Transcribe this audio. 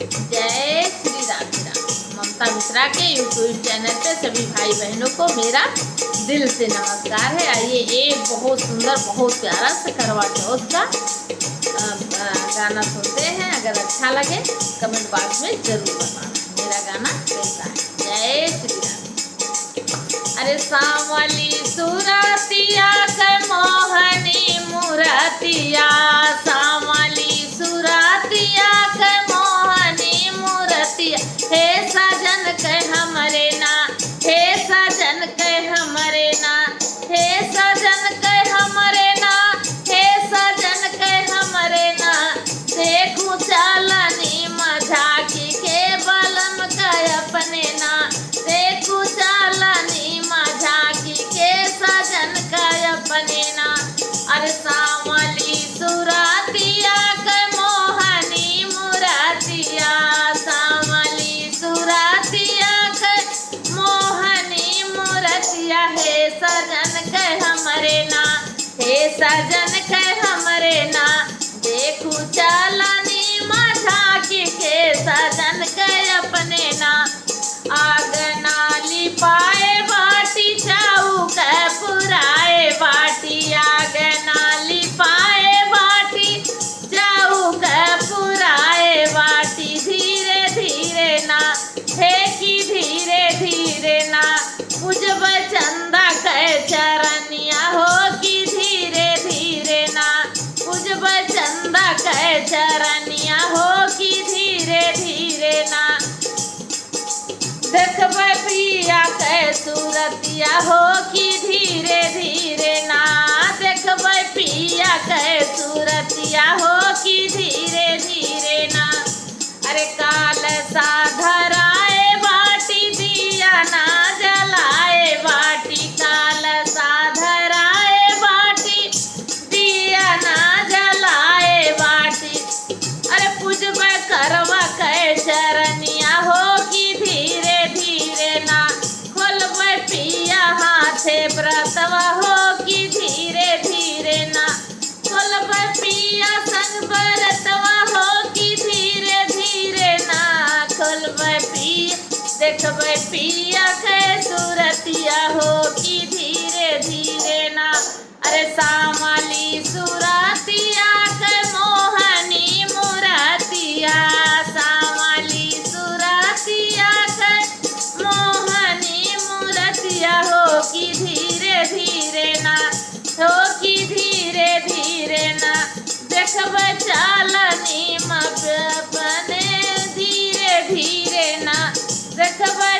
जय श्री राम। ममता मिश्रा के YouTube channel पे सभी भाई बहनों को मेरा दिल से नमस्कार है। आइए एक बहुत सुंदर बहुत प्यारा सा करवा चौथ का गाना सुनते हैं। अगर अच्छा लगे कमेंट बॉक्स में जरूर बताना मेरा गाना कैसा है। जय श्री राम। अरे सावली सुरतिया के मोहनी मुरतिया, सावली सुरतिया के मोहनी मुरतिया, हे सजन के हमरे ना, हे सजन के हमरे ना, हे सजन के हमरे ना, हे सजन के हमरे ना, देखूं चालनी मझाकी के बलम का अपने ना, देखूं चालनी मझाकी के सजन का अपने ना। अरे सावली सुरतिया के मोहनी मुरतिया, सावली सुरतिया के मोहनी मुरतिया, हे सजन के हमरे ना, हे सजन के हमरे ना, देखू चालनी मझाकी के सजन के अपने ना। आग नाली पाए बाटी चाऊ के पुराए बाटी, आग नाली पाए बाटी चाऊ के पुराए बाटी, धीरे धीरे ना, हे की धीरे धीरे ना, पूजब चंदा के चरनिया हो की धीरे धीरे ना, पूजब चंदा के चरनिया हो की धीरे धीरे ना। देखबै प्रिया के सूरतिया हो की धीरे धीरे ना, देखबै प्रिया के सूरतिया हो की धीरे धीरे ना। अरे काल साधराए बाटी दिया ना जलाए बाटी, काल साधराए बाटी दिया ना जलाए बाटी। अरे पूजबै करवा के चरनिया हो की धीरे धीरे ना, खोलबै पिया हाथे व्रतवा हो की धीरे धीरे ना, खोलबै पिया संग व्रतवा हो की धीरे धीरे ना, खोलबै पिया देखबै पिया के सूरतिया हो की धीरे धीरे ना। अरे सावली सुरतिया के मोहनी मुरतिया, सावली सुरतिया के मोहनी मुरतिया हो की धीरे धीरे ना, हो की धीरे धीरे ना, देखबै चालनी अपने धीरे धीरे ना, देखबै